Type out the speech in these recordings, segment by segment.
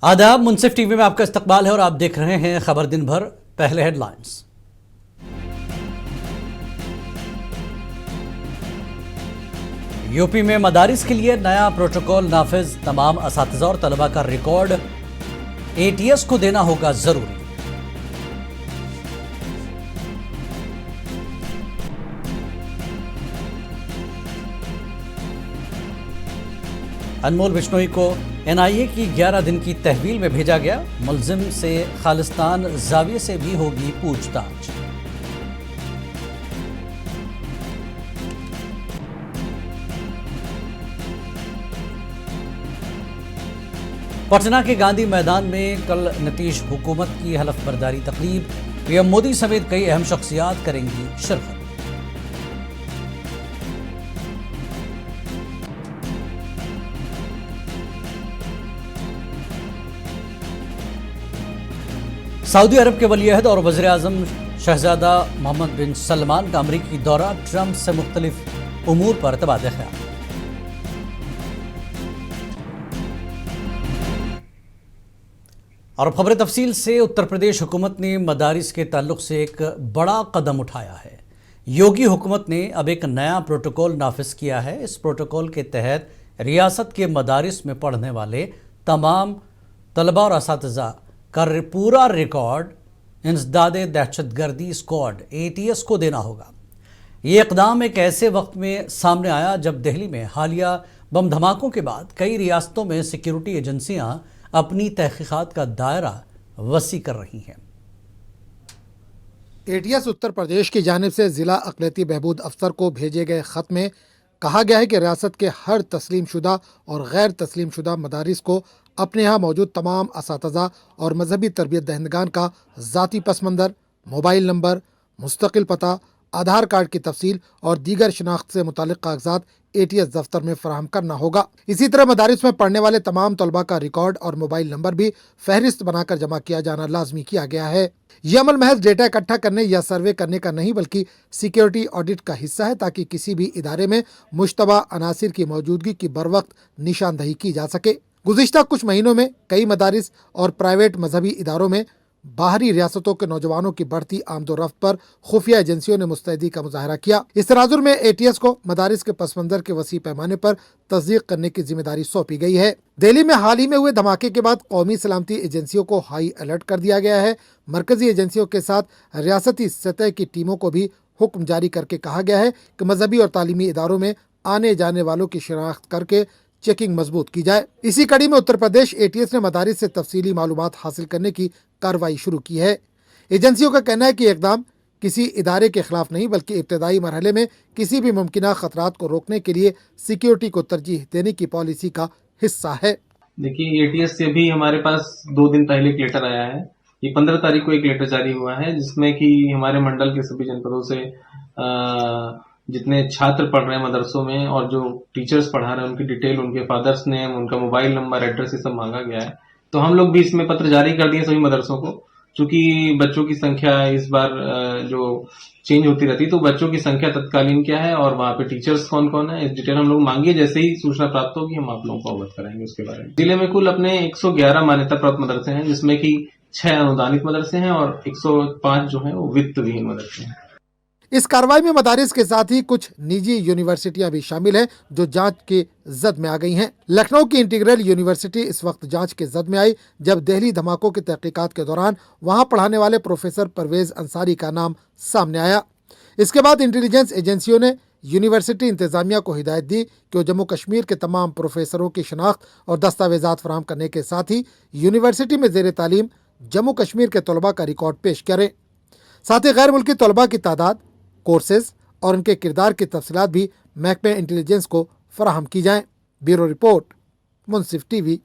आदाब, मुंसिफ टीवी में आपका इस्तकबाल है और आप देख रहे हैं खबर दिन भर। पहले हेडलाइंस। यूपी में मदारिस के लिए नया प्रोटोकॉल नाफिज, तमाम असातिज़ा और तलबा का रिकॉर्ड एटीएस को देना होगा जरूरी। अनमोल बिश्नोई को एनआईए की 11 दिन की तहवील में भेजा गया। मुलजिम से खालिस्तान जाविये से भी होगी पूछताछ। पटना के गांधी मैदान में कल नीतीश हुकूमत की हलफ बर्दारी तकरीब, पीएम मोदी समेत कई अहम शख्सियात करेंगी शिरकत। सऊदी अरब के वली-ए-अहद और वज़ीर-ए-आज़म शहजादा मोहम्मद बिन सलमान का अमरीकी दौरा, ट्रंप से मुख्तलिफ उमूर पर तबादला ख्याल। और खबर तफसील से, उत्तर प्रदेश हुकूमत ने मदारिस के ताल्लुक से एक बड़ा कदम उठाया है। योगी हुकूमत ने अब एक नया प्रोटोकॉल नाफिज किया है। इस प्रोटोकॉल के तहत रियासत के मदारिस में पढ़ने वाले तमाम तलबा और असातिज़ा का पूरा रिकॉर्ड इंसदादे दहशतगर्दी स्क्वाड एटीएस को देना होगा। ये इक़दाम एक ऐसे वक्त में सामने आया जब दिल्ली में हालिया बम धमाकों के बाद कई रियासतों में सिक्योरिटी एजेंसियां अपनी तहकीकात का दायरा वसी कर रही हैं। एटीएस उत्तर प्रदेश की जानिब से ज़िला अक़लियती बहबूद अफसर को भेजे गए ख़त में कहा गया है कि रियासत के हर तस्लीम शुदा और गैर तस्लीम शुदा मदारिस को अपने यहाँ मौजूद तमाम असातिज़ा और मजहबी तरबियत दहिंदगान का ज़ाती पस मंज़र, मोबाइल नंबर, मुस्तकिल पता, आधार कार्ड की तफसील और दीगर शनाख्त से मुतालिक कागजात एटीएस दफ्तर में फराहम करना होगा। इसी तरह मदारिस में पढ़ने वाले तमाम तलबा का रिकॉर्ड और मोबाइल नंबर भी फहरिस्त बनाकर जमा किया जाना लाजमी किया गया है। यह अमल महज डेटा इकट्ठा करने या सर्वे करने का नहीं बल्कि सिक्योरिटी ऑडिट का हिस्सा है, ताकि किसी भी इदारे में मुश्तबा अनासिर की मौजूदगी की बर वक्त निशानदही की जा सके। गुज़िश्ता कुछ महीनों में कई मदारिस और प्राइवेट मजहबी इदारों में बाहरी रियासतों के नौजवानों की बढ़ती आमदोरफ्त पर खुफिया एजेंसियों ने मुस्तैदी का मुजाहरा किया। इस तनाजुर में एटीएस को मदारिस के पस मंजर के वसी पैमाने पर तस्दीक करने की जिम्मेदारी सौंपी गई है। दिल्ली में हाल ही में हुए धमाके के बाद कौमी सलामती एजेंसियों को हाई अलर्ट कर दिया गया है। मरकजी एजेंसियों के साथ रियासती सतह की टीमों को भी हुक्म जारी करके कहा गया है कि मजहबी और तालीमी इदारों में आने जाने वालों की शिनाख्त करके चेकिंग मजबूत की जाए। इसी कड़ी में उत्तर प्रदेश एटीएस ने मदारिस से तफसीली मालूमात हासिल करने की कार्रवाई शुरू की है। एजेंसियों का कहना है कि इक़दाम किसी इदारे के खिलाफ नहीं बल्कि इब्तदाई मरहले में किसी भी मुमकिना खतरात को रोकने के लिए सिक्योरिटी को तरजीह देने की पॉलिसी का हिस्सा है। देखिए, एटीएस से भी हमारे पास 2 दिन पहले एक लेटर आया है। ये 15 तारीख को एक लेटर जारी हुआ है जिसमें कि हमारे मंडल के सभी जनपदों से जितने छात्र पढ़ रहे हैं मदरसों में और जो टीचर्स पढ़ा रहे हैं उनकी डिटेल, उनके फादर्स नेम, उनका मोबाइल नंबर, एड्रेस, ये सब मांगा गया है। तो हम लोग भी इसमें पत्र जारी कर दिए सभी मदरसों को। चूंकि बच्चों की संख्या इस बार जो चेंज होती रहती है, तो बच्चों की संख्या तत्कालीन क्या है और वहाँ पे टीचर्स कौन कौन है, इस डिटेल हम लोग मांगिए। जैसे ही सूचना प्राप्त होगी हम आप लोगों को अवगत कराएंगे उसके बारे में। जिले में कुल अपने 111 मान्यता प्राप्त मदरसे हैं, जिसमें कि 6 अनुदानित मदरसे हैं और 105 जो है वो वित्त विहीन मदरसे हैं। इस कार्रवाई में मदारिस के साथ ही कुछ निजी यूनिवर्सिटियां भी शामिल हैं जो जांच के जद में आ गई हैं। लखनऊ की इंटीग्रल यूनिवर्सिटी इस वक्त जांच के जद में आई जब दिल्ली धमाकों की तहकीकात के दौरान वहां पढ़ाने वाले प्रोफेसर परवेज अंसारी का नाम सामने आया। इसके बाद इंटेलिजेंस एजेंसियों ने यूनिवर्सिटी इंतजामिया को हिदायत दी कि वो जम्मू कश्मीर के तमाम प्रोफेसरों की शनाख्त और दस्तावेजात फराहम करने के साथ ही यूनिवर्सिटी में ज़ेर तालीम जम्मू कश्मीर के तलबा का रिकॉर्ड पेश करें। साथ ही गैर मुल्की तलबा की तादाद, कोर्सेज और उनके किरदार की तफसीलात भी महकमे इंटेलिजेंस को फराहम की जाएं। ब्यूरो रिपोर्ट, मुंसिफ टीवी।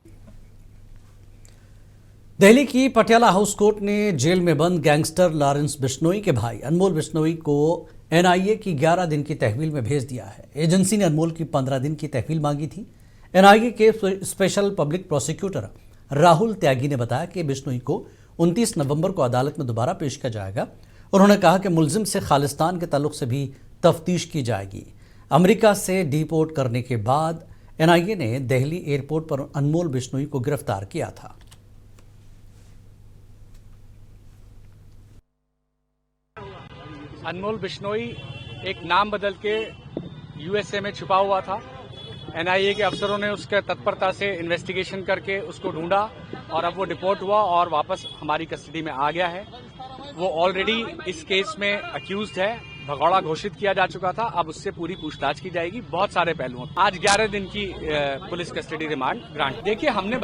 दिल्ली की पटियाला हाउस कोर्ट ने जेल में बंद गैंगस्टर लॉरेंस बिश्नोई के भाई अनमोल बिश्नोई को एनआईए की 11 दिन की तहवील में भेज दिया है। एजेंसी ने अनमोल की 15 दिन की तहवील मांगी थी। एनआईए के स्पेशल पब्लिक प्रोसिक्यूटर राहुल त्यागी ने बताया कि बिश्नोई को 29 नवंबर को अदालत में दोबारा पेश किया जाएगा। उन्होंने कहा कि मुलजिम से खालिस्तान के ताल्लुक से भी तफ्तीश की जाएगी। अमेरिका से डिपोर्ट करने के बाद एनआईए ने दिल्ली एयरपोर्ट पर अनमोल बिश्नोई को गिरफ्तार किया था। अनमोल बिश्नोई एक नाम बदल के यूएसए में छुपा हुआ था। एनआईए के अफसरों ने उसके तत्परता से इन्वेस्टिगेशन करके उसको ढूंढा और अब वो डिपोर्ट हुआ और वापस हमारी कस्टडी में आ गया है। वो ऑलरेडी इस केस में अक्यूज्ड है, भगौड़ा घोषित किया जा चुका था। अब उससे पूरी पूछताछ की जाएगी बहुत सारे पहलुओं। आज 11 दिन की पुलिस कस्टडी रिमांड ग्रांट। देखिए हमने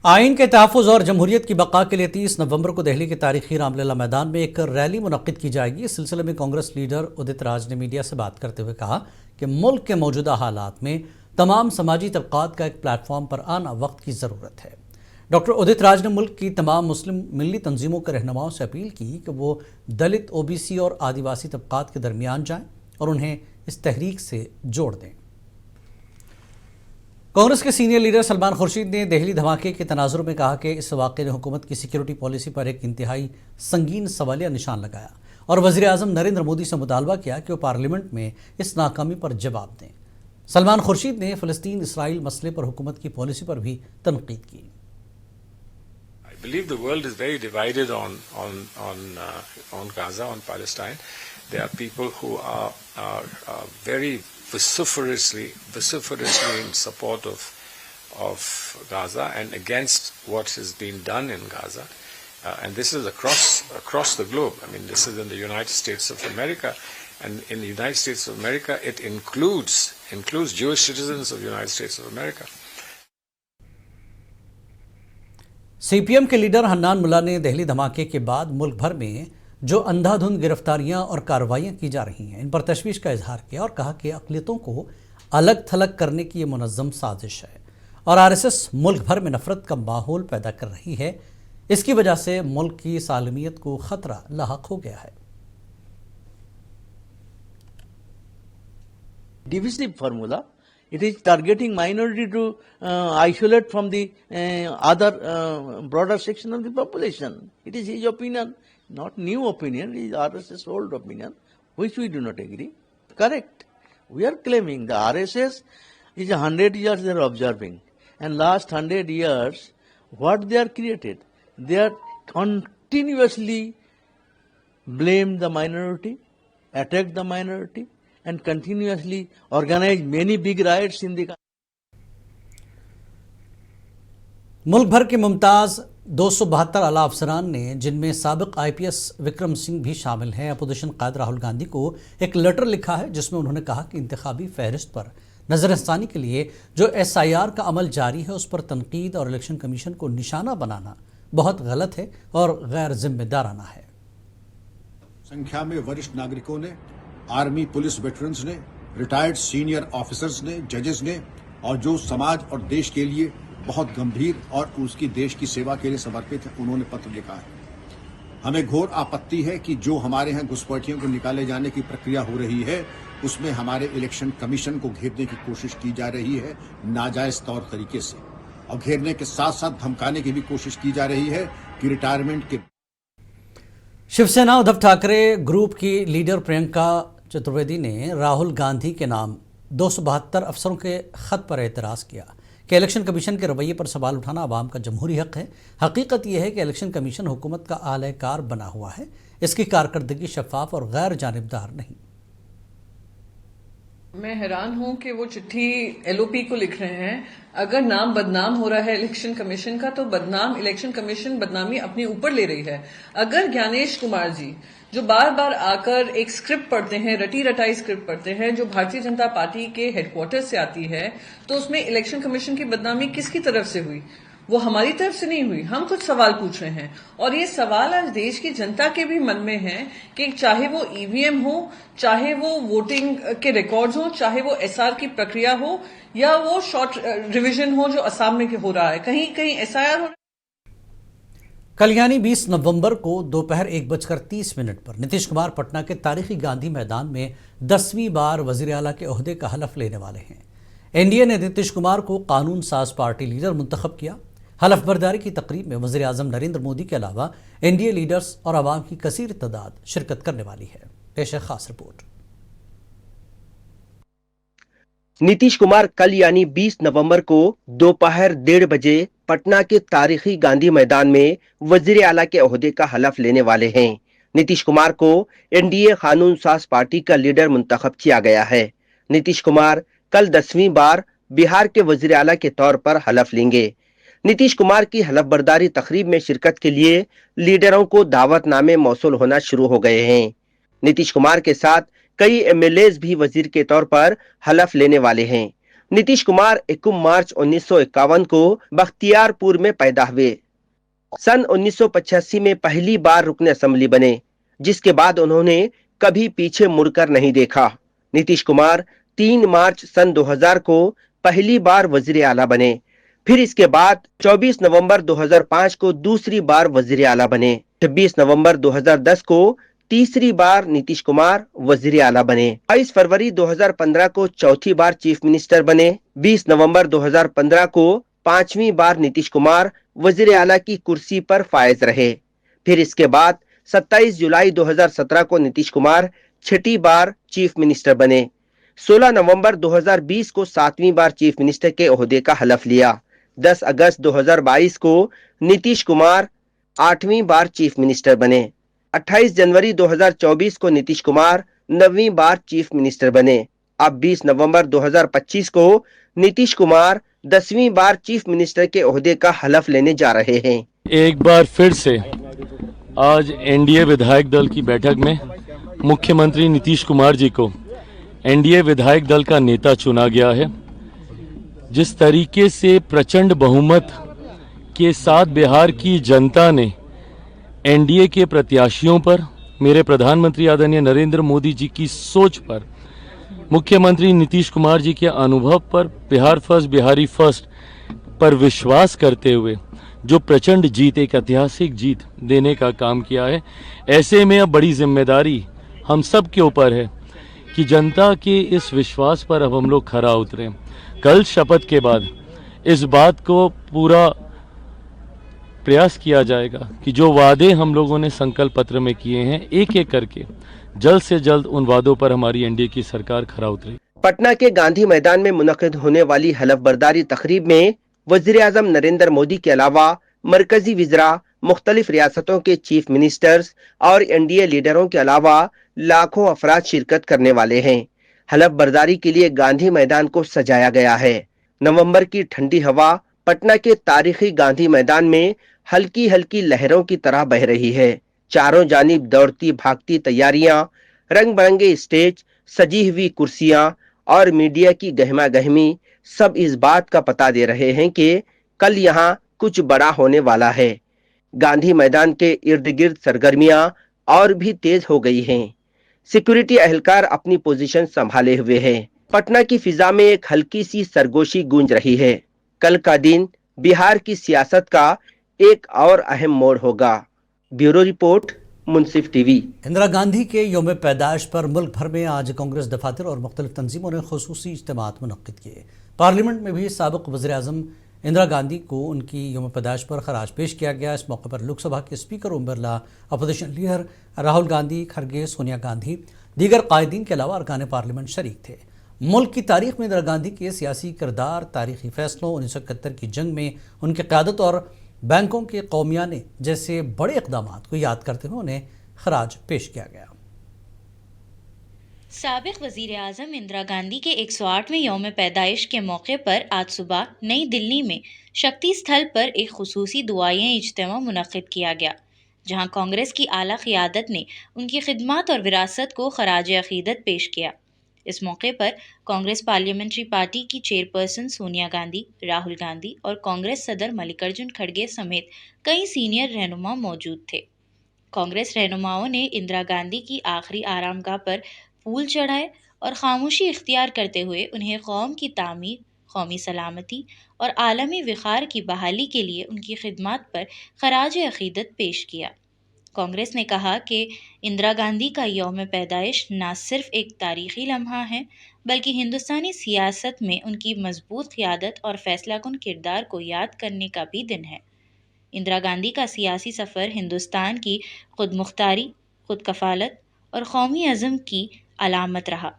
आइन के तहफ़्फ़ुज़ और जमहूरियत की बका के लिए 30 नवंबर को दिल्ली के तारीखी रामलीला मैदान में एक रैली मुनक्किद की जाएगी। इस सिलसिले में कांग्रेस लीडर उदित राज ने मीडिया से बात करते हुए कहा कि मुल्क के मौजूदा हालात में तमाम समाजी तबक़ात का एक प्लेटफॉर्म पर आना वक्त की ज़रूरत है। डॉक्टर उदित राज ने मुल्क की तमाम मुस्लिम मिली तंजीमों के रहनुमाओं से अपील की कि वो दलित, ओबीसी और आदिवासी तबक़ात के दरमियान जाएं और उन्हें इस तहरीक से जोड़ दें। कांग्रेस के सीनियर लीडर सलमान खुर्शीद ने दिल्ली धमाके के तनाजुर में कहा कि इस वाक़े ने हुकूमत की सिक्योरिटी पॉलिसी पर एक इंतहाई संगीन सवालिया निशान लगाया और वज़ीर आज़म नरेंद्र मोदी से मुतालबा किया कि वो पार्लियामेंट में इस नाकामी पर जवाब दें। सलमान खुर्शीद ने फ़लस्तीन इसराइल मसले पर हुकूमत की पॉलिसी पर भी तनकीद की। I believe the world is very divided on Gaza, on Palestine. There are people who are very vociferously in support of Gaza and against what has been done in Gaza, and this is across the globe. I mean, this is in the United States of America, and in the United States of America, it includes Jewish citizens of the United States of America. CPM के leader Hannan मुल्ला ने दिल्ली धमाके के बाद मुल्क भर में जो अंधाधुंध गिरफ्तारियां और कार्रवाइयां की जा रही हैं, इन पर तशवीश का इजहार किया और कहा कि अक़लियतों को अलग थलग करने की ये मुनज़्ज़म साजिश है और आरएसएस मुल्क भर में नफरत का माहौल पैदा कर रही है। इसकी वजह से मुल्क की सालमियत को खतरा लाहक हो गया है। Divisive formula. It is targeting minority to isolate from the other broader section of the population. It is his opinion, not new opinion. It is RSS old opinion, which we do not agree. Correct. We are claiming the RSS is 100 years they are observing, and last 100 years, what they are created, they are continuously blame the minority, attack the minority, and continuously organize many big riots in the country. मुल्क भर के मुमताज़ 272 आला अफसरान ने, जिनमें साबिक IPS Vikram Singh भी शामिल हैं, अपोजिशन कायद राहुल गांधी को एक लेटर लिखा है जिसमें उन्होंने कहा कि इंतखाबी फहरिस्त पर नज़रसानी के लिए जो एसआईआर का अमल जारी है उस पर तनकीद और इलेक्शन कमीशन को निशाना बनाना बहुत गलत है और गैर जिम्मेदाराना है। संख्या में वरिष्ठ नागरिकों ने, आर्मी पुलिस वेटरन्स ने, रिटायर्ड सीनियर ऑफिसर्स ने, जजेस ने और जो समाज और देश के लिए बहुत गंभीर और उसकी देश की सेवा के लिए समर्पित है, उन्होंने पत्र लिखा है। हमें घोर आपत्ति है कि जो हमारे यहाँ घुसपैठियों को निकाले जाने की प्रक्रिया हो रही है उसमें हमारे इलेक्शन कमीशन को घेरने की कोशिश की जा रही है नाजायज तौर तरीके से, और घेरने के साथ साथ धमकाने की भी कोशिश की जा रही है कि रिटायरमेंट के। शिवसेना उद्धव ठाकरे ग्रुप की लीडर प्रियंका चतुर्वेदी ने राहुल गांधी के नाम 272 अफसरों के खत पर एतराज़ किया कि इलेक्शन कमीशन के रवैये पर सवाल उठाना आवाम का जमहूरी हक है। हकीकत यह है कि इलेक्शन कमीशन हुकूमत का आलयकार बना हुआ है, इसकी कारकर्दगी शफाफ और गैर जानिबदार नहीं। मैं हैरान हूं कि वो चिट्ठी एलओपी को लिख रहे हैं। अगर नाम बदनाम हो रहा है इलेक्शन कमीशन का, तो बदनाम इलेक्शन कमीशन बदनामी अपने ऊपर ले रही है। अगर ज्ञानेश कुमार जी जो बार बार आकर एक स्क्रिप्ट पढ़ते हैं, रटी रटाई स्क्रिप्ट पढ़ते हैं जो भारतीय जनता पार्टी के हेडक्वार्टर से आती है, तो उसमें इलेक्शन कमीशन की बदनामी किसकी तरफ से हुई? वो हमारी तरफ से नहीं हुई। हम कुछ सवाल पूछ रहे हैं और ये सवाल आज देश की जनता के भी मन में है कि चाहे वो ईवीएम हो, चाहे वो वोटिंग के रिकॉर्ड्स हो, चाहे वो एसआर की प्रक्रिया हो, या वो शॉर्ट रिवीजन हो जो असम में हो रहा है, कहीं कहीं एसआईआर हो रहा है। कल यानी 20 नवंबर को दोपहर 1:30 पर नीतीश कुमार पटना के तारीखी गांधी मैदान में 10वीं बार वजीर आला के ओहदे का हलफ लेने वाले हैं। एनडीए ने नीतीश कुमार को कानून साज पार्टी लीडर मुंतखब किया। हलफ बर्दारी की तकरीब में वज़ीर आज़म नरेंद्र मोदी के अलावा एनडीए लीडर्स और आवाम की कसीर तादाद शिरकत करने वाली है। पेश है खास रिपोर्ट। नीतीश कुमार कल यानी 20 नवंबर को दोपहर 1:30 बजे पटना के तारीखी गांधी मैदान में वजीर आला के ओहदे का हलफ लेने वाले हैं। नीतीश कुमार को एनडीए कानून साज पार्टी का लीडर मुंतखब किया गया है। नीतीश कुमार कल 10वीं बार बिहार के वजीर आला के तौर पर हलफ लेंगे। नीतीश कुमार की हलफबरदारी तकरीब में शिरकत के लिए लीडरों को दावतनामे मौसूल होना शुरू हो गए हैं। नीतीश कुमार के साथ कई एमएलएज भी वजीर के तौर पर हलफ लेने वाले हैं। नीतीश कुमार 21 मार्च 1951 को बख्तियारपुर में पैदा हुए। सन 1985 में पहली बार रुकन असेंबली बने, जिसके बाद उन्होंने कभी पीछे मुड़कर नहीं देखा। नीतीश कुमार 3 मार्च सन 2000 को पहली बार वजीर आला बने। फिर इसके बाद 24 नवंबर 2005 को दूसरी बार वजीर आला बने। 26 नवंबर 2010 को तीसरी बार नीतीश कुमार वजीर आला बने। 22 फरवरी 2015 को चौथी बार चीफ मिनिस्टर बने। 20 नवंबर 2015 को 5वीं बार नीतीश कुमार वजीर आला की कुर्सी पर फायज रहे। फिर इसके बाद 27 जुलाई 2017 को नीतीश कुमार 6ठी बार चीफ मिनिस्टर बने। 16 नवंबर 2020 को 7वीं बार चीफ मिनिस्टर के ओहदे का हलफ लिया। 10 अगस्त 2022 को नीतीश कुमार 8वीं बार चीफ मिनिस्टर बने। 28 जनवरी 2024 को नीतीश कुमार 9वीं बार चीफ मिनिस्टर बने। अब 20 नवंबर 2025 को नीतीश कुमार 10वीं बार चीफ मिनिस्टर के ओहदे का हलफ लेने जा रहे हैं। एक बार फिर से आज एनडीए विधायक दल की बैठक में मुख्यमंत्री नीतीश कुमार जी को एनडीए विधायक दल का नेता चुना गया है। जिस तरीके से प्रचंड बहुमत के साथ बिहार की जनता ने एनडीए के प्रत्याशियों पर, मेरे प्रधानमंत्री आदरणीय नरेंद्र मोदी जी की सोच पर, मुख्यमंत्री नीतीश कुमार जी के अनुभव पर, बिहार फर्स्ट बिहारी फर्स्ट पर विश्वास करते हुए जो प्रचंड जीत, एक ऐतिहासिक जीत देने का काम किया है, ऐसे में अब बड़ी जिम्मेदारी हम सब के ऊपर है कि जनता के इस विश्वास पर अब हम लोग खरा उतरें। कल शपथ के बाद इस बात को पूरा प्रयास किया जाएगा कि जो वादे हम लोगों ने संकल्प पत्र में किए हैं, एक एक करके जल्द से जल्द उन वादों पर हमारी एनडीए की सरकार खरा उतरे। पटना के गांधी मैदान में मुनक्किद होने वाली हलफबरदारी तकरीब में वजीर आजम नरेंद्र मोदी के अलावा मरकजी वज़रा, मुख्तलिफ रियासतों के चीफ मिनिस्टर्स और एनडीए लीडरों के अलावा लाखों अफराद शिरकत करने वाले हैं। हलफबरदारी के लिए गांधी मैदान को सजाया गया है। नवंबर की ठंडी हवा पटना के तारीखी गांधी मैदान में हल्की हल्की लहरों की तरह बह रही है। चारों जानिब दौड़ती भागती तैयारियां, रंग बिरंगे स्टेज, सजी हुई कुर्सियां और मीडिया की गहमा गहमी सब इस बात का पता दे रहे हैं कि कल यहाँ कुछ बड़ा होने वाला है। गांधी मैदान के इर्द गिर्द सरगर्मियां और भी तेज हो गई हैं। सिक्योरिटी एहलकार अपनी पोजीशन संभाले हुए हैं। पटना की फिजा में एक हल्की सी सरगोशी गूंज रही है। कल का दिन बिहार की सियासत का एक और अहम मोड़ होगा। ब्यूरो रिपोर्ट, मुंसिफ टीवी। इंदिरा गांधी के यौम पैदाइश पर मुल्क भर में आज कांग्रेस दफातर और मुख्तलिफ तंजीमों ने खुसूसी इज्तिमात मुनक्किद किए। पार्लियामेंट में भी साबिक वज़ीर आज़म इंदिरा गांधी को उनकी यौम पैदाइश पर खराज पेश किया गया। इस मौके पर लोकसभा के speaker Om Birla, opposition leader Rahul Gandhi, Kharge, Sonia Gandhi, दीगर कायदीन के अलावा अरकान पार्लियामेंट शरीक थे। मुल्क की तारीख में इंदिरा गांधी के सियासी किरदार, तारीखी फैसलों, 1971 की जंग में उनकी क़यादत और बैंकों के कौमियाने जैसे बड़े इक़दामात को याद करते हुए उन्हें खराज पेश किया गया। साबिक वज़ीर आज़म इंदिरा गांधी के 108वें यौम पैदाइश के मौके पर आज सुबह नई दिल्ली में शक्ति स्थल पर एक खुसूसी दुआएं इज्तिमा मुनक्किद किया गया, जहां कांग्रेस की आला क़ियादत ने उनकी खिदमत और विरासत को खराज अक़ीदत पेश किया। इस मौके पर कांग्रेस पार्लियामेंट्री पार्टी की चेयरपर्सन सोनिया गांधी, राहुल गांधी और कांग्रेस सदर मल्लिकार्जुन खड़गे समेत कई सीनियर रहनुमा मौजूद थे। कांग्रेस रहनुमाओं ने इंदिरा गांधी की आखिरी आरामगाह पर फूल चढ़ाए और खामोशी इख्तियार करते हुए उन्हें कौम की तामीर, कौमी सलामती और आलमी विखार की बहाली के लिए उनकी खिदमत पर खराज अक़ीदत पेश किया। कांग्रेस ने कहा कि इंदिरा गांधी का यौम पैदाइश न सिर्फ एक तारीख़ी लम्हा है, बल्कि हिंदुस्तानी सियासत में उनकी मजबूत क़ियादत और फैसलाकुन किरदार को याद करने का भी दिन है। इंदिरा गांधी का सियासी सफ़र हिंदुस्तान की खुद मुख्तारी, खुद कफ़ालत और कौमी अज़म की अलामत रहा।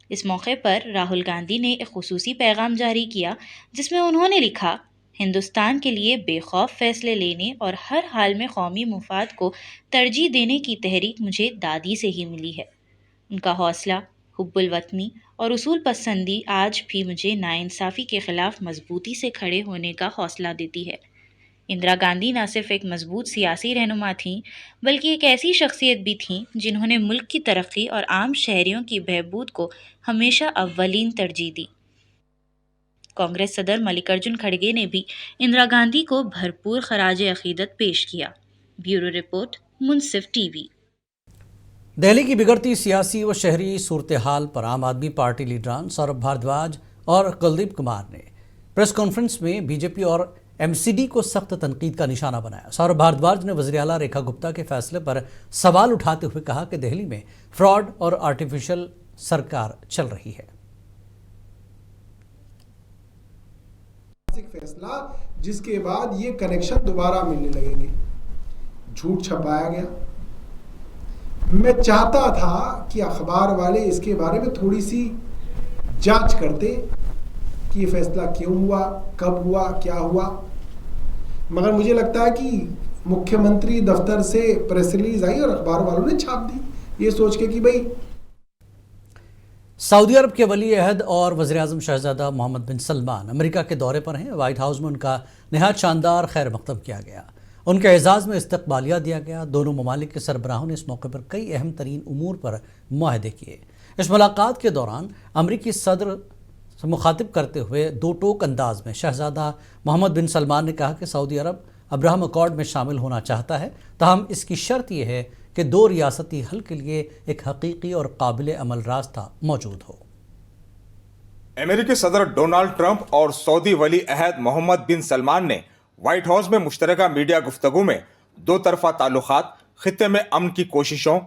इस मौके पर राहुल गांधी ने एक खुसूसी पैगाम जारी किया, जिसमें उन्होंने लिखा ہندوستان کے لیے بے خوف فیصلے لینے اور ہر حال میں قومی مفاد کو ترجیح دینے کی تحریک مجھے دادی سے ہی ملی ہے۔ ان کا حوصلہ، حب الوطنی اور اصول پسندی آج بھی مجھے ناانصافی کے خلاف مضبوطی سے کھڑے ہونے کا حوصلہ دیتی ہے۔ اندرا گاندھی نہ صرف ایک مضبوط سیاسی رہنما تھیں بلکہ ایک ایسی شخصیت بھی تھیں جنہوں نے ملک کی ترقی اور عام شہریوں کی بہبود کو ہمیشہ اولین ترجیح دی۔ کانگریس صدر ملکارجن کھڑگے نے بھی اندرا گاندھی کو بھرپور خراج عقیدت پیش کیا۔ بیورو رپورٹ، منصف ٹی وی۔ دہلی کی بگڑتی سیاسی و شہری صورتحال پر عام آدمی پارٹی لیڈران سوربھ بھاردواج اور کلدیپ کمار نے پریس کانفرنس میں بی جے پی اور ایم سی ڈی کو سخت تنقید کا نشانہ بنایا۔ سوربھ بھاردواج نے وزیر اعلیٰ ریکھا گپتا کے فیصلے پر سوال اٹھاتے ہوئے کہا کہ دہلی میں فراڈ اور آرٹیفیشل سرکار چل رہی ہے۔ فیصلہ جس کے بعد یہ کنیکشن دوبارہ ملنے لگیں گے، جھوٹ چھپایا گیا۔ میں چاہتا تھا کہ اخبار والے اس کے بارے میں تھوڑی سی جانچ کرتے کہ یہ فیصلہ کیوں ہوا، کب ہوا، کیا ہوا، مگر مجھے لگتا ہے کہ مکھیہ منتری دفتر سے پریس ریلیز آئی اور اخبار والوں نے چھاپ دی، یہ سوچ کے کہ بھائی سعودی عرب کے ولی عہد اور وزیر اعظم شہزادہ محمد بن سلمان امریکہ کے دورے پر ہیں۔ وائٹ ہاؤس میں ان کا نہایت شاندار خیر مقدم کیا گیا، ان کے اعزاز میں استقبالیہ دیا گیا۔ دونوں ممالک کے سربراہوں نے اس موقع پر کئی اہم ترین امور پر معاہدے کیے۔ اس ملاقات کے دوران امریکی صدر سے مخاطب کرتے ہوئے دو ٹوک انداز میں شہزادہ محمد بن سلمان نے کہا کہ سعودی عرب ابراہم اکارڈ میں شامل ہونا چاہتا ہے، تاہم اس کی شرط یہ ہے کہ دو ریاستی حل کے لیے ایک حقیقی اور قابل عمل راستہ موجود ہو۔ امریکی صدر ڈونالڈ ٹرمپ اور سعودی ولی عہد محمد بن سلمان نے وائٹ ہاؤس میں مشترکہ میڈیا گفتگو میں دو طرفہ تعلقات، خطے میں امن کی کوششوں،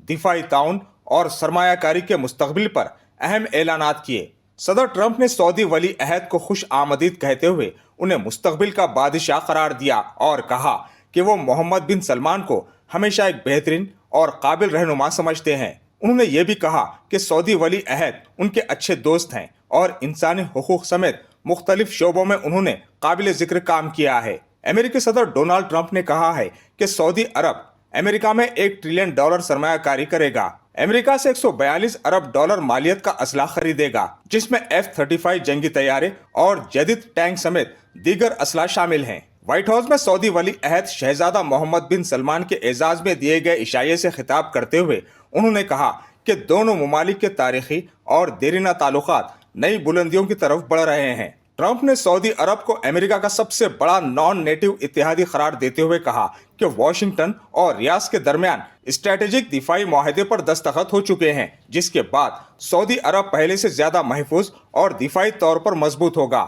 دفاعی تعاون اور سرمایہ کاری کے مستقبل پر اہم اعلانات کیے۔ صدر ٹرمپ نے سعودی ولی عہد کو خوش آمدید کہتے ہوئے انہیں مستقبل کا بادشاہ قرار دیا اور کہا کہ وہ محمد بن سلمان کو ہمیشہ ایک بہترین اور قابل رہنما سمجھتے ہیں۔ انہوں نے یہ بھی کہا کہ سعودی ولی عہد ان کے اچھے دوست ہیں اور انسانی حقوق سمیت مختلف شعبوں میں انہوں نے قابل ذکر کام کیا ہے۔ امریکی صدر ڈونالڈ ٹرمپ نے کہا ہے کہ سعودی عرب امریکہ میں $1 ٹریلین سرمایہ کاری کرے گا۔ امریکہ سے $142 ارب مالیت کا اسلحہ خریدے گا، جس میں F-35 جنگی طیارے اور جدید ٹینک سمیت دیگر اسلحہ شامل ہیں۔ وائٹ ہاؤس میں سعودی ولی عہد شہزادہ محمد بن سلمان کے اعزاز میں دیے گئے عشائیے سے خطاب کرتے ہوئے انہوں نے کہا کہ دونوں ممالک کے تاریخی اور دیرینہ تعلقات نئی بلندیوں کی طرف بڑھ رہے ہیں۔ ٹرمپ نے سعودی عرب کو امریکہ کا سب سے بڑا نان نیٹو اتحادی قرار دیتے ہوئے کہا کہ واشنگٹن اور ریاض کے درمیان اسٹریٹجک دفاعی معاہدے پر دستخط ہو چکے ہیں، جس کے بعد سعودی عرب پہلے سے زیادہ محفوظ اور دفاعی طور پر مضبوط ہوگا۔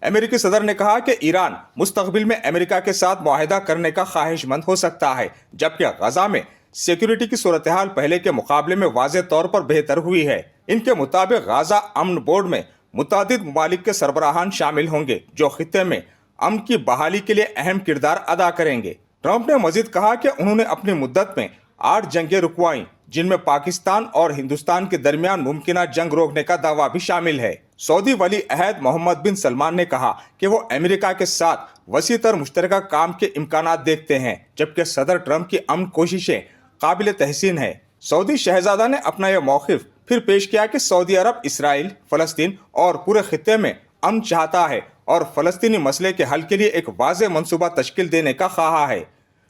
امریکی صدر نے کہا کہ ایران مستقبل میں امریکہ کے ساتھ معاہدہ کرنے کا خواہش مند ہو سکتا ہے، جبکہ غزہ میں سیکیورٹی کی صورتحال پہلے کے مقابلے میں واضح طور پر بہتر ہوئی ہے۔ ان کے مطابق غزہ امن بورڈ میں متعدد ممالک کے سربراہان شامل ہوں گے جو خطے میں امن کی بحالی کے لیے اہم کردار ادا کریں گے۔ ٹرمپ نے مزید کہا کہ انہوں نے اپنی مدت میں 8 جنگیں رکوائیں، جن میں پاکستان اور ہندوستان کے درمیان ممکنہ جنگ روکنے کا دعویٰ بھی شامل ہے۔ سعودی ولی عہد محمد بن سلمان نے کہا کہ وہ امریکہ کے ساتھ وسیع تر مشترکہ کام کے امکانات دیکھتے ہیں، جبکہ صدر ٹرمپ کی امن کوششیں قابل تحسین ہیں۔ سعودی شہزادہ نے اپنا یہ موقف پھر پیش کیا کہ سعودی عرب اسرائیل، فلسطین اور پورے خطے میں امن چاہتا ہے اور فلسطینی مسئلے کے حل کے لیے ایک واضح منصوبہ تشکیل دینے کا خواہاں ہے،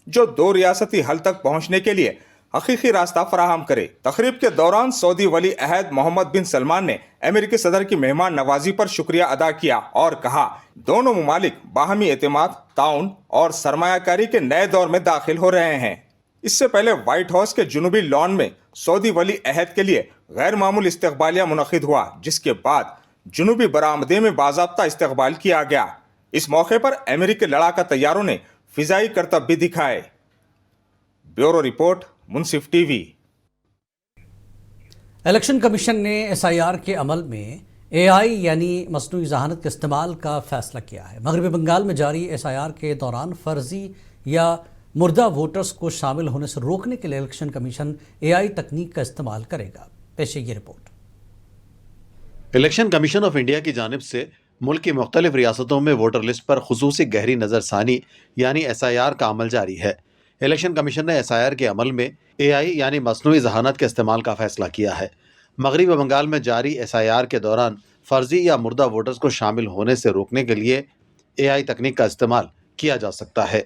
جو 2 ریاستی حل تک پہنچنے کے لیے حقیقی راستہ فراہم کرے۔ تقریب کے دوران سعودی ولی عہد محمد بن سلمان نے امریکی صدر کی مہمان نوازی پر شکریہ ادا کیا اور کہا دونوں ممالک باہمی اعتماد، تعاون اور سرمایہ کاری کے نئے دور میں داخل ہو رہے ہیں۔ اس سے پہلے وائٹ ہاؤس کے جنوبی لان میں سعودی ولی عہد کے لیے غیر معمول استقبالیہ منعقد ہوا، جس کے بعد جنوبی برآمدے میں باضابطہ استقبال کیا گیا۔ اس موقع پر امریکی لڑاکا طیاروں نے فضائی کرتب بھی دکھائے۔ بیورو رپورٹ، منصف ٹی وی۔ الیکشن کمیشن نے SIR کے عمل میں AI یعنی مصنوعی ذہانت کے استعمال کا فیصلہ کیا ہے۔ مغربی بنگال میں جاری SIR کے دوران فرضی یا مردہ ووٹرز کو شامل ہونے سے روکنے کے لیے الیکشن کمیشن AI تکنیک کا استعمال کرے گا۔ پیش ہے یہ report. Election commission of India کی جانب سے ملک کی مختلف ریاستوں میں ووٹر لسٹ پر خصوصی گہری نظر ثانی یعنی SIR کا عمل جاری ہے۔ الیکشن کمیشن نے SIR کے عمل میں AI یعنی مصنوعی ذہانت کے استعمال کا فیصلہ کیا ہے۔ مغربی بنگال میں جاری SIR کے دوران فرضی یا مردہ ووٹرز کو شامل ہونے سے روکنے کے لیے AI تکنیک کا استعمال کیا جا سکتا ہے۔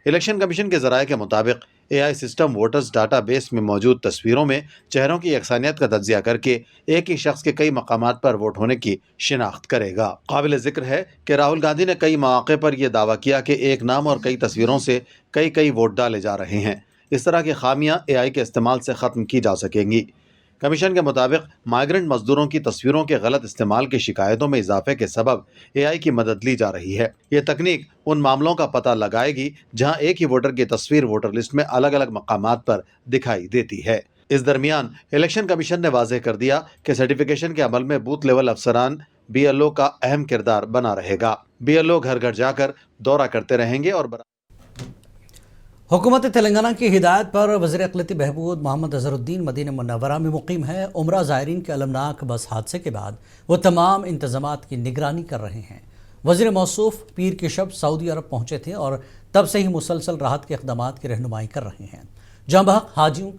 الیکشن کمیشن کے ذرائع کے مطابق AI سسٹم ووٹرز ڈاٹا بیس میں موجود تصویروں میں چہروں کی یکسانیت کا تجزیہ کر کے ایک ہی شخص کے کئی مقامات پر ووٹ ہونے کی شناخت کرے گا۔ قابل ذکر ہے کہ راہل گاندھی نے کئی مواقع پر یہ دعویٰ کیا کہ ایک نام اور کئی تصویروں سے کئی ووٹ ڈالے جا رہے ہیں۔ اس طرح کی خامیاں AI کے استعمال سے ختم کی جا سکیں گی۔ کمیشن کے مطابق مائیگرنٹ مزدوروں کی تصویروں کے غلط استعمال کی شکایتوں میں اضافے کے سبب AI کی مدد لی جا رہی ہے۔ یہ تکنیک ان معاملوں کا پتہ لگائے گی جہاں ایک ہی ووٹر کی تصویر ووٹر لسٹ میں الگ الگ مقامات پر دکھائی دیتی ہے۔ اس درمیان الیکشن کمیشن نے واضح کر دیا کہ سرٹیفکیشن کے عمل میں بوتھ لیول افسران BLO کا اہم کردار بنا رہے گا۔ BLO گھر گھر جا کر دورہ کرتے رہیں گے اور حکومت تلنگانہ کی ہدایت پر وزیر اقلیتی بہبود محمد اظہر الدین مدینہ منورہ میں مقیم ہے۔ عمرہ زائرین کے المناک بس حادثے کے بعد وہ تمام انتظامات کی نگرانی کر رہے ہیں۔ وزیر موصوف پیر کی شب سعودی عرب پہنچے تھے اور تب سے ہی مسلسل راحت کے اقدامات کی رہنمائی کر رہے ہیں۔ جہاں بحق حاجیوں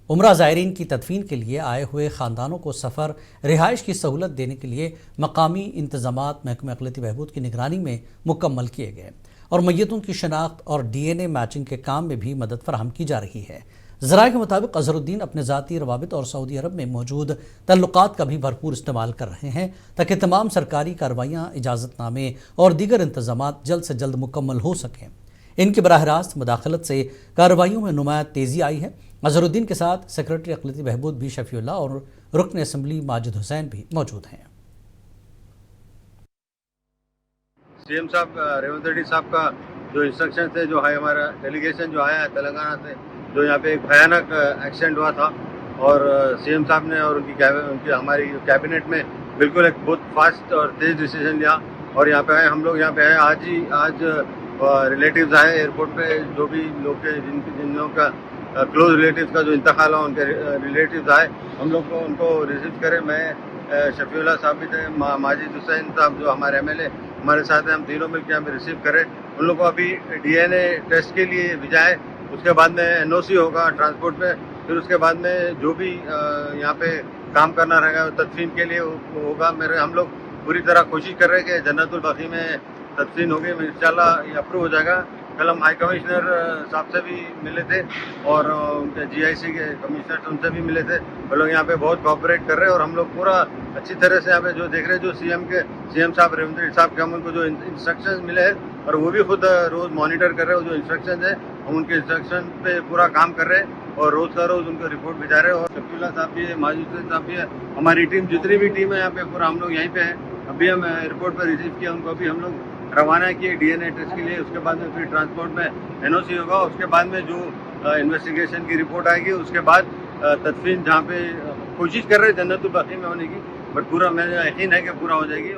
عمرہ زائرین کی تدفین کے لیے آئے ہوئے خاندانوں کو سفر رہائش کی سہولت دینے کے لیے مقامی انتظامات محکمہ اقلیتی بہبود کی نگرانی میں مکمل کیے گئے اور میتوں کی شناخت اور DNA میچنگ کے کام میں بھی مدد فراہم کی جا رہی ہے۔ ذرائع کے مطابق اظہر الدین اپنے ذاتی روابط اور سعودی عرب میں موجود تعلقات کا بھی بھرپور استعمال کر رہے ہیں تاکہ تمام سرکاری کارروائیاں، اجازت نامے اور دیگر انتظامات جلد سے جلد مکمل ہو سکیں۔ ان کی براہ راست مداخلت سے کارروائیوں میں نمایاں تیزی آئی ہے۔ اظہر الدین کے ساتھ سیکرٹری اقلیتی بہبود بھی شفیع اللہ اور رکن اسمبلی ماجد حسین بھی موجود ہیں۔ CM صاحب ریونت ریڈی صاحب کا جو انسٹرکشن تھے، جو ہے ہمارا ڈیلیگیشن جو آیا ہے تلنگانہ سے، جو یہاں پہ ایک بھیانک ایکسیڈنٹ ہوا تھا اور CM صاحب نے اور ان کی ہماری کیبنٹ میں بالکل ایک بہت فاسٹ اور تیز ڈیسیزن لیا اور یہاں پہ آئے ہم لوگ یہاں پہ آئے آج ریلیٹیوز آئے ایئرپورٹ پہ، جو بھی لوگ جن لوگوں کا کلوز ریلیٹیوز کا جو انتقال ہوا ان کے ریلیٹیوز آئے، ہم لوگ کو ان کو ریسیو کرے۔ میں شفیع اللہ صاحب بھی تھے، ماجد حسین صاحب جو ہمارے MLA ہمارے ساتھ ہیں، ہم تینوں مل کے یہاں پہ ریسیو کرے۔ ان لوگوں کو ابھی DNA ٹیسٹ کے لیے بھیجائے، اس کے بعد میں NOC ہوگا ٹرانسپورٹ میں، پھر اس کے بعد میں جو بھی یہاں پہ کام کرنا رہے گا تدفین کے لیے ہوگا۔ ہم لوگ پوری طرح کوشش کر رہے ہیں کہ جنت البقیع میں تدفین ہوگی، انشاءاللہ یہ اپروو ہو جائے گا۔ کل ہم ہائی کمشنر صاحب سے بھی ملے تھے اور ان کے GIC کے کمشنر ان سے بھی ملے تھے۔ وہ لوگ یہاں پہ بہت کوآپریٹ کر رہے ہیں اور ہم لوگ پورا اچھی طرح سے یہاں پہ جو دیکھ رہے ہیں، جو CM صاحب ریونت ریڈی صاحب کے ہم ان کو جو انسٹرکشن ملے ہیں اور وہ بھی خود روز مانیٹر کر رہے ہیں، جو انسٹرکشن ہے ہم ان کے انسٹرکشن پہ پورا کام کر رہے ہیں اور روز کا روز ان کو رپورٹ بھیجا رہے ہیں۔ اور شفیع اللہ صاحب بھی ہے، ماجد حسین صاحب بھی ہے، ہماری ٹیم جتنی بھی ٹیم ہے یہاں پہ پورا ہم لوگ یہیں پہ ہیں۔ ابھی ہم ایئرپورٹ پہ ریسیو کیا ان کو، ابھی ہم لوگ روانہ کیے DNA ٹیسٹ کے لیے، اس کے بعد میں پھر ٹرانسپورٹ میں NOC ہوگا، اس کے بعد میں جو انویسٹیگیشن کی رپورٹ آئے گی اس کے بعد تدفین جہاں پہ کوشش کر رہے جنت البقیع میں ہونے کی، بٹ پورا میں یقین ہے کہ پورا ہو جائے گی۔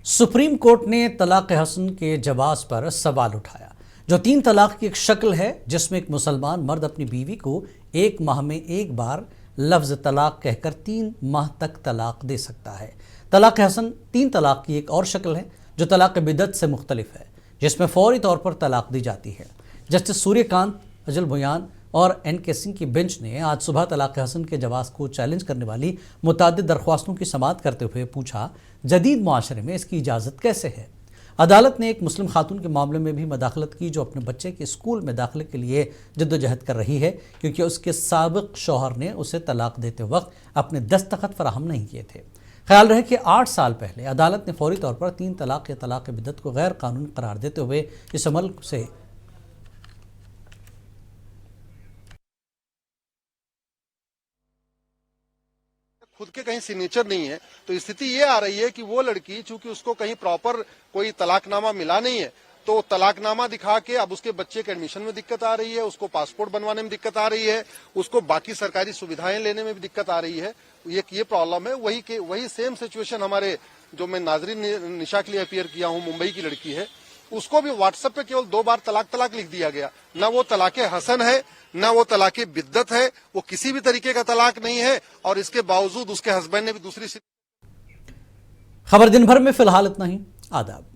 سپریم کورٹ نے طلاق حسن کے جواز پر سوال اٹھایا، جو 3 طلاق کی ایک شکل ہے جس میں ایک مسلمان مرد اپنی بیوی کو 1 ماہ میں ایک بار لفظ طلاق کہہ کر 3 ماہ تک طلاق دے سکتا ہے۔ طلاق حسن 3 طلاق کی ایک اور شکل ہے جو طلاق بدعت سے مختلف ہے، جس میں فوری طور پر طلاق دی جاتی ہے۔ جسٹس سوریہ کانت، اجل بھویان اور NK سنگھ کی بینچ نے آج صبح طلاق حسن کے جواز کو چیلنج کرنے والی متعدد درخواستوں کی سماعت کرتے ہوئے پوچھا، جدید معاشرے میں اس کی اجازت کیسے ہے؟ عدالت نے ایک مسلم خاتون کے معاملے میں بھی مداخلت کی جو اپنے بچے کے اسکول میں داخلے کے لیے جدوجہد کر رہی ہے کیونکہ اس کے سابق شوہر نے اسے طلاق دیتے وقت اپنے دستخط فراہم نہیں کیے تھے۔ خیال رہے کہ 8 سال پہلے عدالت نے فوری طور پر 3 طلاق یا طلاق بدعت کو غیر قانونی قرار دیتے ہوئے اس عمل سے خود کے کہیں سگنیچر نہیں ہے، تو استھتی یہ آ رہی ہے کہ وہ لڑکی چونکہ اس کو کہیں پراپر کوئی طلاق نامہ ملا نہیں ہے، تو طلاق نامہ دکھا کے اب اس کے بچے کے ایڈمیشن میں دقت آ رہی ہے، اس کو پاسپورٹ بنوانے میں دقت آ رہی ہے، اس کو باقی سرکاری سویدھائیں لینے میں بھی دقت آ رہی ہے۔ یہ پرابلم ہے۔ وہی سیم سچویشن ہمارے جو میں ناظرین نشا کے لیے اپیئر کیا ہوں، ممبئی کی لڑکی ہے، اس کو بھی واٹس ایپ پہ کیول 2 بار طلاق لکھ دیا گیا۔ نہ وہ طلاق حسن ہے، نہ وہ طلاق بدعت ہے، وہ کسی بھی طریقے کا طلاق نہیں ہے، اور اس کے باوجود اس کے ہسبینڈ نے بھی دوسری खबर दिन भर में फिलहाल इतना ही। आदाब।